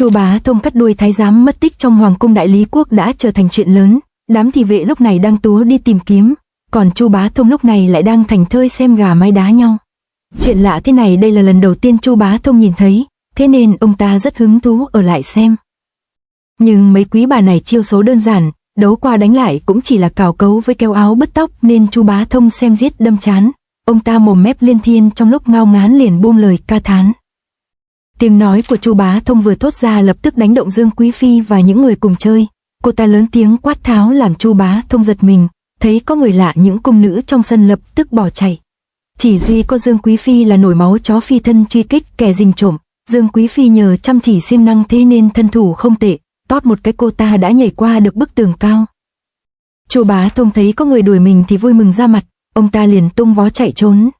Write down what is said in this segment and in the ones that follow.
Chu Bá Thông cắt đuôi thái giám mất tích trong hoàng cung Đại Lý quốc đã trở thành chuyện lớn, đám thị vệ lúc này đang túa đi tìm kiếm, còn Chu Bá Thông lúc này lại đang thảnh thơi xem gà mái đá nhau. Chuyện lạ thế này đây là lần đầu tiên Chu Bá Thông nhìn thấy, thế nên ông ta rất hứng thú ở lại xem. Nhưng mấy quý bà này chiêu số đơn giản, đấu qua đánh lại cũng chỉ là cào cấu với kéo áo bứt tóc nên Chu Bá Thông xem giết đâm chán. Ông ta mồm mép liên thiên trong lúc ngao ngán liền buông lời ca thán. Tiếng nói của Chu Bá Thông vừa thốt ra lập tức đánh động Dương Quý Phi và những người cùng chơi. Cô ta lớn tiếng quát tháo làm Chu Bá Thông giật mình, thấy có người lạ những cung nữ trong sân lập tức bỏ chạy. Chỉ duy có Dương Quý Phi là nổi máu chó phi thân truy kích kẻ rình trộm. Dương Quý Phi nhờ chăm chỉ siêng năng thế nên thân thủ không tệ, tót một cái cô ta đã nhảy qua được bức tường cao. Chu Bá Thông thấy có người đuổi mình thì vui mừng ra mặt, ông ta liền tung vó chạy trốn.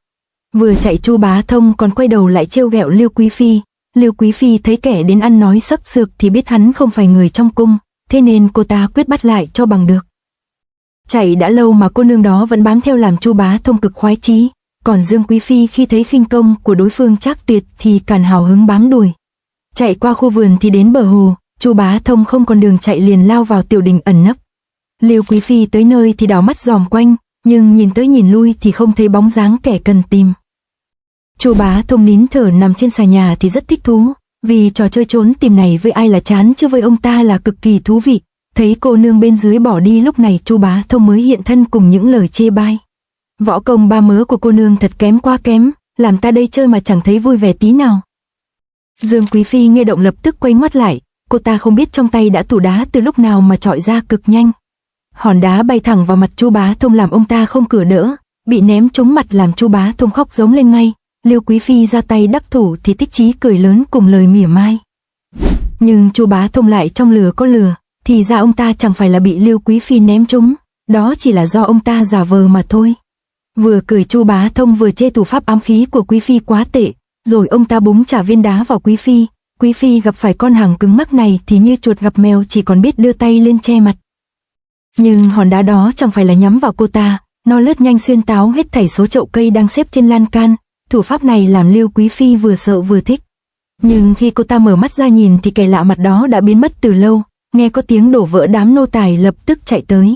Vừa chạy Chu Bá Thông còn quay đầu lại trêu ghẹo Lưu Quý Phi. Lưu Quý Phi thấy kẻ đến ăn nói sắc sược thì biết hắn không phải người trong cung, thế nên cô ta quyết bắt lại cho bằng được. Chạy đã lâu mà cô nương đó vẫn bám theo làm Chu Bá Thông cực khoái chí, còn Dương Quý Phi khi thấy khinh công của đối phương trác tuyệt thì càng hào hứng bám đuổi. Chạy qua khu vườn thì đến bờ hồ, Chu Bá Thông không còn đường chạy liền lao vào tiểu đình ẩn nấp. Lưu Quý Phi tới nơi thì đảo mắt dòm quanh, nhưng nhìn tới nhìn lui thì không thấy bóng dáng kẻ cần tìm. Chu Bá Thông nín thở nằm trên xà nhà thì rất thích thú, vì trò chơi trốn tìm này với ai là chán chứ với ông ta là cực kỳ thú vị. Thấy cô nương bên dưới bỏ đi lúc này Chu Bá Thông mới hiện thân cùng những lời chê bai. Võ công ba mớ của cô nương thật kém quá kém, làm ta đây chơi mà chẳng thấy vui vẻ tí nào. Dương Quý Phi nghe động lập tức quay ngoắt lại, cô ta không biết trong tay đã tủ đá từ lúc nào mà chọi ra cực nhanh. Hòn đá bay thẳng vào mặt Chu Bá Thông làm ông ta không cửa đỡ, bị ném trúng mặt làm Chu Bá Thông khóc giống lên ngay. Lưu Quý Phi ra tay đắc thủ thì Tích Chí cười lớn cùng lời mỉa mai. Nhưng Chu Bá Thông lại trong lừa có lừa, thì ra ông ta chẳng phải là bị Lưu Quý Phi ném trúng, đó chỉ là do ông ta giả vờ mà thôi. Vừa cười Chu Bá Thông vừa chê thủ pháp ám khí của Quý Phi quá tệ, rồi ông ta búng trả viên đá vào Quý Phi. Quý Phi gặp phải con hàng cứng mắc này thì như chuột gặp mèo chỉ còn biết đưa tay lên che mặt. Nhưng hòn đá đó chẳng phải là nhắm vào cô ta, nó lướt nhanh xuyên táo hết thảy số chậu cây đang xếp trên lan can. Thủ pháp này làm Lưu Quý Phi vừa sợ vừa thích. Nhưng khi cô ta mở mắt ra nhìn thì kẻ lạ mặt đó đã biến mất từ lâu, nghe có tiếng đổ vỡ đám nô tài lập tức chạy tới.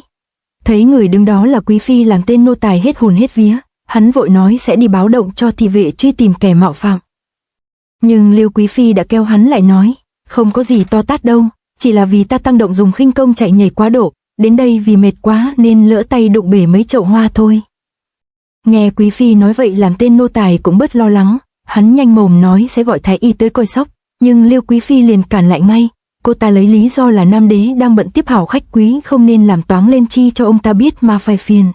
Thấy người đứng đó là Quý Phi làm tên nô tài hết hồn hết vía, hắn vội nói sẽ đi báo động cho thị vệ truy tìm kẻ mạo phạm. Nhưng Lưu Quý Phi đã kêu hắn lại nói, không có gì to tát đâu, chỉ là vì ta tăng động dùng khinh công chạy nhảy quá độ, đến đây vì mệt quá nên lỡ tay đụng bể mấy chậu hoa thôi. Nghe Quý Phi nói vậy làm tên nô tài cũng bớt lo lắng, hắn nhanh mồm nói sẽ gọi thái y tới coi sóc, nhưng Lưu Quý Phi liền cản lại ngay. Cô ta lấy lý do là nam đế đang bận tiếp hảo khách quý không nên làm toáng lên chi cho ông ta biết mà phải phiền.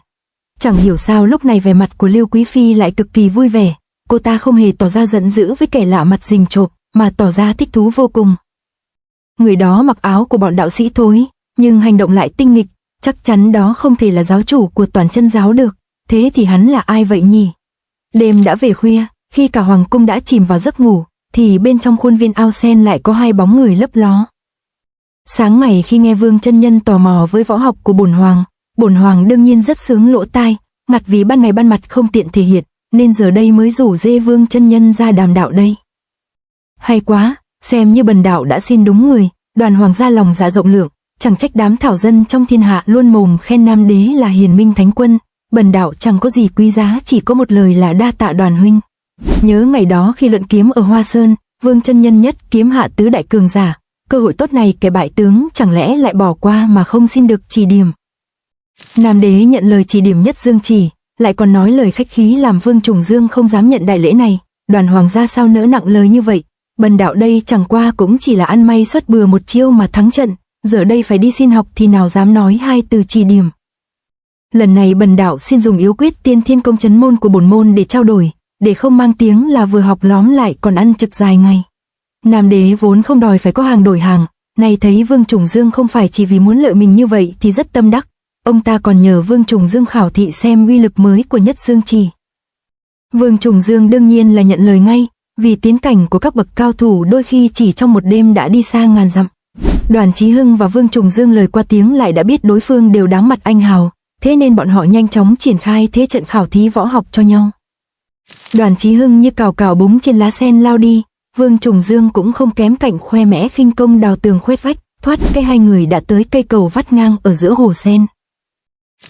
Chẳng hiểu sao lúc này vẻ mặt của Lưu Quý Phi lại cực kỳ vui vẻ, cô ta không hề tỏ ra giận dữ với kẻ lạ mặt rình trộm, mà tỏ ra thích thú vô cùng. Người đó mặc áo của bọn đạo sĩ thôi, nhưng hành động lại tinh nghịch, chắc chắn đó không thể là giáo chủ của Toàn Chân giáo được. Thế thì hắn là ai vậy nhỉ? Đêm đã về khuya, khi cả hoàng cung đã chìm vào giấc ngủ, thì bên trong khuôn viên ao sen lại có hai bóng người lấp ló. Sáng ngày khi nghe Vương chân nhân tò mò với võ học của bổn hoàng đương nhiên rất sướng lỗ tai, ngặt vì ban ngày ban mặt không tiện thể hiện, nên giờ đây mới rủ dê Vương chân nhân ra đàm đạo đây. Hay quá, xem như bần đạo đã xin đúng người, Đoàn hoàng gia lòng dạ rộng lượng, chẳng trách đám thảo dân trong thiên hạ luôn mồm khen nam đế là hiền minh thánh quân. Bần đạo chẳng có gì quý giá, chỉ có một lời là đa tạ Đoàn huynh. Nhớ ngày đó khi luận kiếm ở Hoa Sơn, Vương chân nhân nhất kiếm hạ tứ đại cường giả, cơ hội tốt này kẻ bại tướng chẳng lẽ lại bỏ qua mà không xin được chỉ điểm. Nam đế nhận lời chỉ điểm Nhất Dương Chỉ, lại còn nói lời khách khí làm Vương Trùng Dương không dám nhận đại lễ này. Đoàn hoàng gia sao nỡ nặng lời như vậy? Bần đạo đây chẳng qua cũng chỉ là ăn may xuất bừa một chiêu mà thắng trận, giờ đây phải đi xin học thì nào dám nói hai từ chỉ điểm. Lần này bần đạo xin dùng yếu quyết Tiên Thiên Công Chấn Môn của bổn môn để trao đổi, để không mang tiếng là vừa học lóm lại còn ăn trực dài ngày. Nam đế vốn không đòi phải có hàng đổi hàng, nay thấy Vương Trùng Dương không phải chỉ vì muốn lợi mình như vậy thì rất tâm đắc. Ông ta còn nhờ Vương Trùng Dương khảo thị xem uy lực mới của Nhất Dương Chỉ. Vương Trùng Dương đương nhiên là nhận lời ngay, vì tiến cảnh của các bậc cao thủ đôi khi chỉ trong một đêm đã đi xa ngàn dặm. Đoàn Chí Hưng và Vương Trùng Dương lời qua tiếng lại đã biết đối phương đều đáng mặt anh hào, thế nên bọn họ nhanh chóng triển khai thế trận khảo thí võ học cho nhau. Đoàn Chí Hưng như cào cào búng trên lá sen lao đi, Vương Trùng Dương cũng không kém cạnh khoe mẽ khinh công đào tường khoét vách, thoát cái hai người đã tới cây cầu vắt ngang ở giữa hồ sen.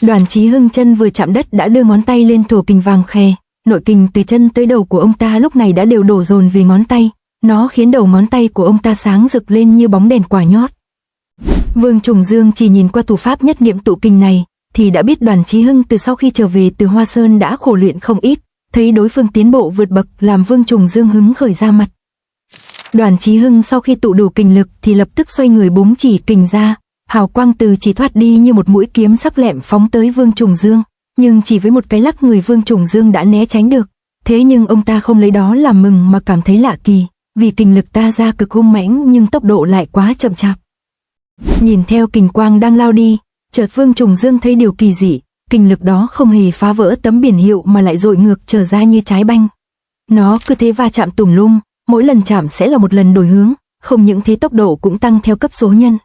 Đoàn Chí Hưng chân vừa chạm đất đã đưa ngón tay lên thổ kình vàng khè, nội kình từ chân tới đầu của ông ta lúc này đã đều đổ dồn về ngón tay, nó khiến đầu ngón tay của ông ta sáng rực lên như bóng đèn quả nhót. Vương Trùng Dương chỉ nhìn qua thủ pháp nhất niệm tụ kình này, thì đã biết Đoàn Chí Hưng từ sau khi trở về từ Hoa Sơn đã khổ luyện không ít, thấy đối phương tiến bộ vượt bậc làm Vương Trùng Dương hứng khởi ra mặt. Đoàn Chí Hưng sau khi tụ đủ kình lực thì lập tức xoay người búng chỉ kình ra, hào quang từ chỉ thoát đi như một mũi kiếm sắc lẹm phóng tới Vương Trùng Dương, nhưng chỉ với một cái lắc người Vương Trùng Dương đã né tránh được. Thế nhưng ông ta không lấy đó làm mừng mà cảm thấy lạ kỳ, vì kình lực ta ra cực hung mãnh nhưng tốc độ lại quá chậm chạp. Nhìn theo kình quang đang lao đi, chợt Vương Trùng Dương thấy điều kỳ dị, kình lực đó không hề phá vỡ tấm biển hiệu mà lại dội ngược trở ra như trái banh. Nó cứ thế va chạm tùm lum, mỗi lần chạm sẽ là một lần đổi hướng, không những thế tốc độ cũng tăng theo cấp số nhân.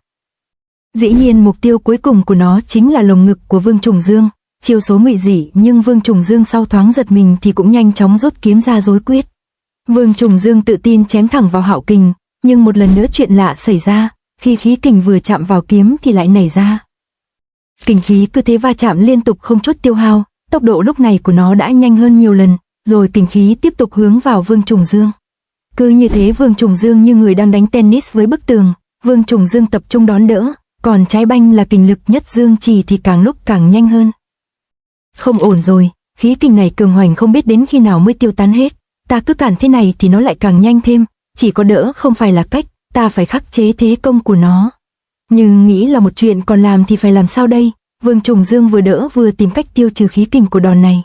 Dĩ nhiên mục tiêu cuối cùng của nó chính là lồng ngực của Vương Trùng Dương, chiêu số ngụy dị, nhưng Vương Trùng Dương sau thoáng giật mình thì cũng nhanh chóng rút kiếm ra đối quyết. Vương Trùng Dương tự tin chém thẳng vào Hạo Kình, nhưng một lần nữa chuyện lạ xảy ra, khi khí kình vừa chạm vào kiếm thì lại nảy ra. Kình khí cứ thế va chạm liên tục không chút tiêu hao, tốc độ lúc này của nó đã nhanh hơn nhiều lần, rồi kình khí tiếp tục hướng vào Vương Trùng Dương. Cứ như thế Vương Trùng Dương như người đang đánh tennis với bức tường, Vương Trùng Dương tập trung đón đỡ, còn trái banh là kình lực nhất dương chỉ thì càng lúc càng nhanh hơn. Không ổn rồi, khí kình này cường hoành không biết đến khi nào mới tiêu tán hết, ta cứ cản thế này thì nó lại càng nhanh thêm, chỉ có đỡ không phải là cách, ta phải khắc chế thế công của nó. Nhưng nghĩ là một chuyện, còn làm thì phải làm sao đây? Vương Trùng Dương vừa đỡ vừa tìm cách tiêu trừ khí kình của đòn này.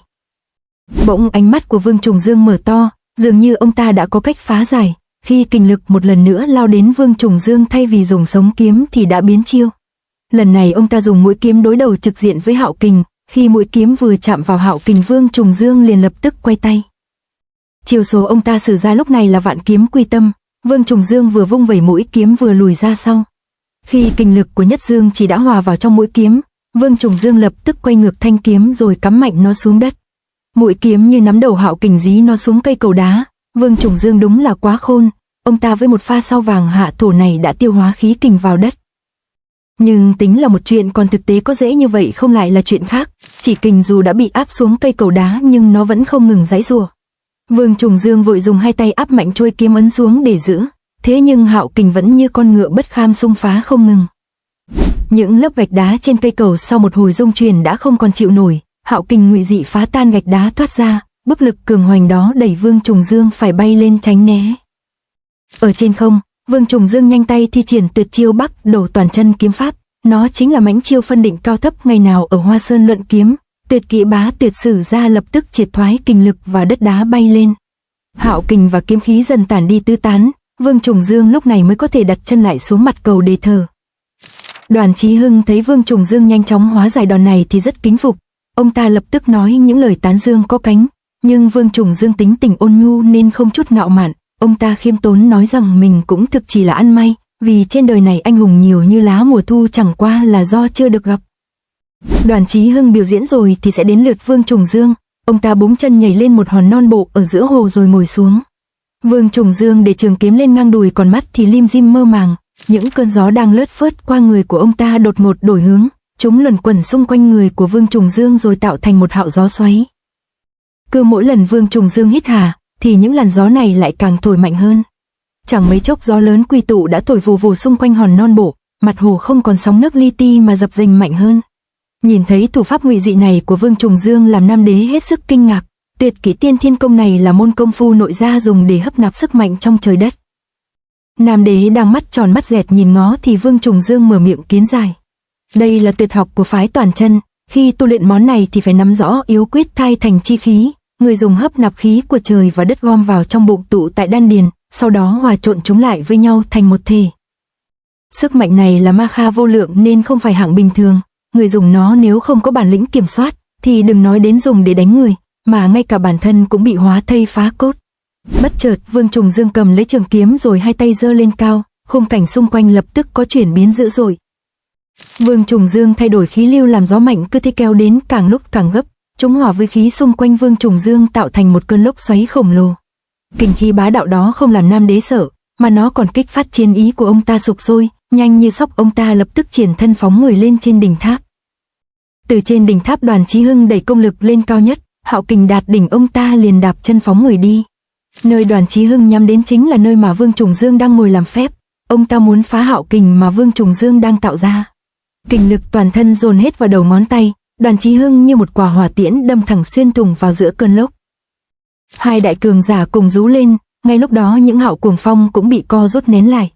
Bỗng ánh mắt của Vương Trùng Dương mở to, dường như ông ta đã có cách phá giải, khi kình lực một lần nữa lao đến Vương Trùng Dương thay vì dùng sống kiếm thì đã biến chiêu. Lần này ông ta dùng mũi kiếm đối đầu trực diện với Hạo Kình, khi mũi kiếm vừa chạm vào Hạo Kình Vương Trùng Dương liền lập tức quay tay. Chiêu số ông ta sử ra lúc này là vạn kiếm quy tâm, Vương Trùng Dương vừa vung vẩy mũi kiếm vừa lùi ra sau. Khi kình lực của Nhất Dương chỉ đã hòa vào trong mũi kiếm, Vương Trùng Dương lập tức quay ngược thanh kiếm rồi cắm mạnh nó xuống đất. Mũi kiếm như nắm đầu Hạo Kình dí nó xuống cây cầu đá. Vương Trùng Dương đúng là quá khôn, ông ta với một pha sao vàng hạ thổ này đã tiêu hóa khí kình vào đất. Nhưng tính là một chuyện, còn thực tế có dễ như vậy không lại là chuyện khác. Chỉ kình dù đã bị áp xuống cây cầu đá nhưng nó vẫn không ngừng giãy giụa. Vương Trùng Dương vội dùng hai tay áp mạnh chuôi kiếm ấn xuống để giữ, thế nhưng Hạo Kình vẫn như con ngựa bất kham xung phá không ngừng. Những lớp gạch đá trên cây cầu sau một hồi rung chuyển đã không còn chịu nổi, Hạo Kình ngụy dị phá tan gạch đá thoát ra, bức lực cường hoành đó đẩy Vương Trùng Dương phải bay lên tránh né. Ở trên không, Vương Trùng Dương nhanh tay thi triển tuyệt chiêu Bắc Đổ Toàn Chân kiếm pháp, nó chính là mãnh chiêu phân định cao thấp ngày nào ở Hoa Sơn luận kiếm, tuyệt kỹ bá tuyệt sử ra lập tức triệt thoái kình lực và đất đá bay lên. Hạo Kình và kiếm khí dần tản đi tứ tán, Vương Trùng Dương lúc này mới có thể đặt chân lại xuống mặt cầu để thở. Đoàn Chí Hưng thấy Vương Trùng Dương nhanh chóng hóa giải đòn này thì rất kính phục, ông ta lập tức nói những lời tán dương có cánh, nhưng Vương Trùng Dương tính tình ôn nhu nên không chút ngạo mạn, ông ta khiêm tốn nói rằng mình cũng thực chỉ là ăn may, vì trên đời này anh hùng nhiều như lá mùa thu chẳng qua là do chưa được gặp. Đoàn Chí Hưng biểu diễn rồi thì sẽ đến lượt Vương Trùng Dương, ông ta búng chân nhảy lên một hòn non bộ ở giữa hồ rồi ngồi xuống. Vương Trùng Dương để trường kiếm lên ngang đùi, còn mắt thì lim dim mơ màng, những cơn gió đang lướt phớt qua người của ông ta đột ngột đổi hướng, chúng luẩn quẩn xung quanh người của Vương Trùng Dương rồi tạo thành một hạo gió xoáy. Cứ mỗi lần Vương Trùng Dương hít hà thì những làn gió này lại càng thổi mạnh hơn. Chẳng mấy chốc gió lớn quy tụ đã thổi vù vù xung quanh hòn non bộ, mặt hồ không còn sóng nước li ti mà dập dềnh mạnh hơn. Nhìn thấy thủ pháp ngụy dị này của Vương Trùng Dương làm Nam Đế hết sức kinh ngạc, tuyệt kỹ Tiên Thiên Công này là môn công phu nội gia dùng để hấp nạp sức mạnh trong trời đất. Nam Đế đang mắt tròn mắt dẹt nhìn ngó thì Vương Trùng Dương mở miệng kiến giải. Đây là tuyệt học của phái Toàn Chân, khi tu luyện món này thì phải nắm rõ yếu quyết thai thành chi khí, người dùng hấp nạp khí của trời và đất gom vào trong bụng tụ tại đan điền, sau đó hòa trộn chúng lại với nhau thành một thể. Sức mạnh này là ma kha vô lượng nên không phải hạng bình thường, người dùng nó nếu không có bản lĩnh kiểm soát thì đừng nói đến dùng để đánh người, mà ngay cả bản thân cũng bị hóa thây phá cốt. Bất chợt Vương Trùng Dương cầm lấy trường kiếm rồi hai tay giơ lên cao, khung cảnh xung quanh lập tức có chuyển biến dữ dội. Vương Trùng Dương thay đổi khí lưu làm gió mạnh cứ thế kéo đến càng lúc càng gấp, chúng hòa với khí xung quanh Vương Trùng Dương tạo thành một cơn lốc xoáy khổng lồ. Kình khí bá đạo đó không làm Nam Đế sợ, mà nó còn kích phát chiến ý của ông ta sục sôi, nhanh như sóc ông ta lập tức triển thân phóng người lên trên đỉnh tháp. Từ trên đỉnh tháp Đoàn Chí Hưng đẩy công lực lên cao nhất, hạo kình đạt đỉnh ông ta liền đạp chân phóng người đi. Nơi Đoàn Chí Hưng nhắm đến chính là nơi mà Vương Trùng Dương đang ngồi làm phép, ông ta muốn phá hạo kình mà Vương Trùng Dương đang tạo ra. Kình lực toàn thân dồn hết vào đầu ngón tay, Đoàn Chí Hưng như một quả hỏa tiễn đâm thẳng xuyên thủng vào giữa cơn lốc. Hai đại cường giả cùng rú lên, ngay lúc đó những hạo cuồng phong cũng bị co rút nén lại.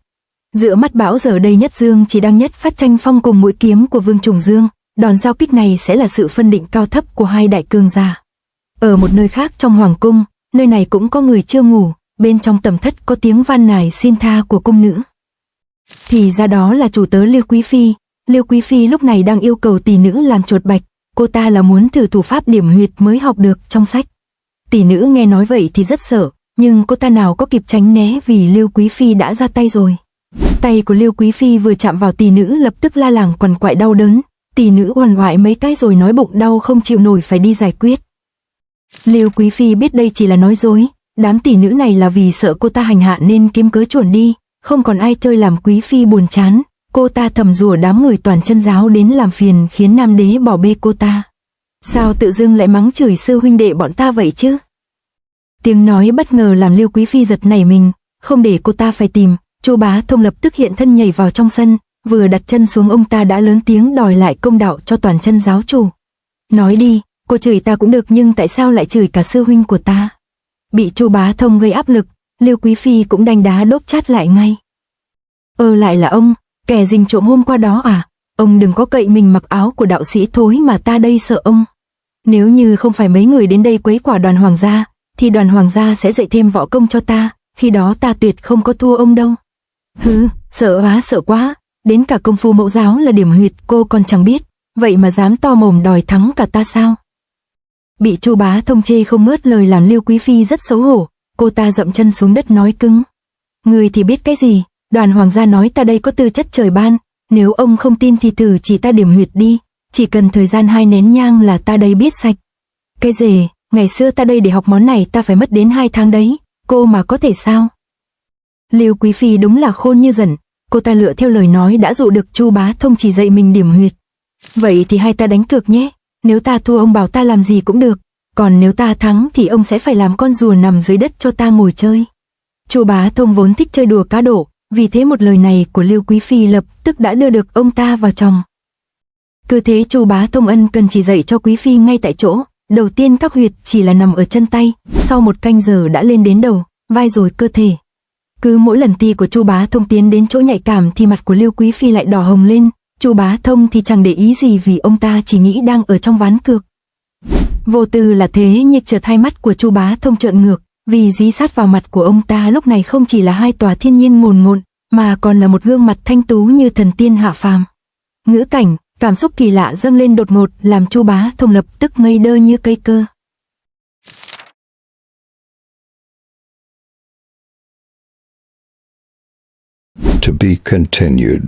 Giữa mắt bão giờ đây Nhất Dương chỉ đang nhất phát tranh phong cùng mũi kiếm của Vương Trùng Dương, đòn giao kích này sẽ là sự phân định cao thấp của hai đại cường giả. Ở một nơi khác trong hoàng cung, nơi này cũng có người chưa ngủ, bên trong tầm thất có tiếng van nài xin tha của cung nữ. Thì ra đó là chủ tớ Lưu Quý Phi. Lưu Quý Phi lúc này đang yêu cầu tỷ nữ làm chuột bạch, cô ta là muốn thử thủ pháp điểm huyệt mới học được trong sách. Tỷ nữ nghe nói vậy thì rất sợ, nhưng cô ta nào có kịp tránh né vì Lưu Quý Phi đã ra tay rồi. Tay của Lưu Quý Phi vừa chạm vào tỷ nữ lập tức la làng quằn quại đau đớn, tỷ nữ uằn oại mấy cái rồi nói bụng đau không chịu nổi phải đi giải quyết. Lưu Quý Phi biết đây chỉ là nói dối, đám tỷ nữ này là vì sợ cô ta hành hạ nên kiếm cớ chuồn đi, không còn ai chơi làm Quý Phi buồn chán. Cô ta thầm rủa đám người toàn chân giáo đến làm phiền khiến Nam Đế bỏ bê cô ta. Sao tự dưng lại mắng chửi sư huynh đệ bọn ta vậy chứ? Tiếng nói bất ngờ làm Lưu Quý Phi giật nảy mình, không để cô ta phải tìm, Chu Bá Thông lập tức hiện thân nhảy vào trong sân, vừa đặt chân xuống ông ta đã lớn tiếng đòi lại công đạo cho toàn chân giáo chủ. Nói đi, cô chửi ta cũng được nhưng tại sao lại chửi cả sư huynh của ta? Bị Chu Bá Thông gây áp lực, Lưu Quý Phi cũng đanh đá đốp chát lại ngay. Lại là ông, kẻ rình trộm hôm qua đó à? Ông đừng có cậy mình mặc áo của đạo sĩ thối mà ta đây sợ ông. Nếu như không phải mấy người đến đây quấy quả Đoàn Hoàng gia, thì Đoàn Hoàng gia sẽ dạy thêm võ công cho ta, khi đó ta tuyệt không có thua ông đâu. Hứ, sợ quá, đến cả công phu mẫu giáo là điểm huyệt cô còn chẳng biết, vậy mà dám to mồm đòi thắng cả ta sao? Bị Chu Bá Thông chê không ngớt lời làm Lưu Quý Phi rất xấu hổ, cô ta dậm chân xuống đất nói cứng. Người thì biết cái gì, Đoàn Hoàng gia nói ta đây có tư chất trời ban, nếu ông không tin thì thử chỉ ta điểm huyệt đi, chỉ cần thời gian 2 nén nhang là ta đây biết sạch. Cái gì, ngày xưa ta đây để học món này ta phải mất đến 2 tháng đấy, cô mà có thể sao? Lưu Quý Phi đúng là khôn như dần, cô ta lựa theo lời nói đã dụ được Chu Bá Thông chỉ dạy mình điểm huyệt. Vậy thì hai ta đánh cược nhé, nếu ta thua ông bảo ta làm gì cũng được, còn nếu ta thắng thì ông sẽ phải làm con rùa nằm dưới đất cho ta ngồi chơi. Chu Bá Thông vốn thích chơi đùa cá độ, vì thế một lời này của Lưu Quý Phi lập tức đã đưa được ông ta vào chồng. Cứ thế Chu Bá Thông ân cần chỉ dạy cho Quý Phi ngay tại chỗ, đầu tiên các huyệt chỉ là nằm ở chân tay, sau 1 canh giờ đã lên đến đầu, vai rồi cơ thể. Cứ mỗi lần ti của Chu Bá Thông tiến đến chỗ nhạy cảm thì mặt của Lưu Quý Phi lại đỏ hồng lên, Chu Bá Thông thì chẳng để ý gì vì ông ta chỉ nghĩ đang ở trong ván cược. Vô tư là thế nhưng chợt hai mắt của Chu Bá Thông trợn ngược, vì dí sát vào mặt của ông ta lúc này không chỉ là 2 tòa thiên nhiên ngồn ngộn, mà còn là một gương mặt thanh tú như thần tiên hạ phàm. Ngữ cảnh, cảm xúc kỳ lạ dâng lên đột ngột làm Chu Bá Thông lập tức ngây đơ như cây cơ. To be continued.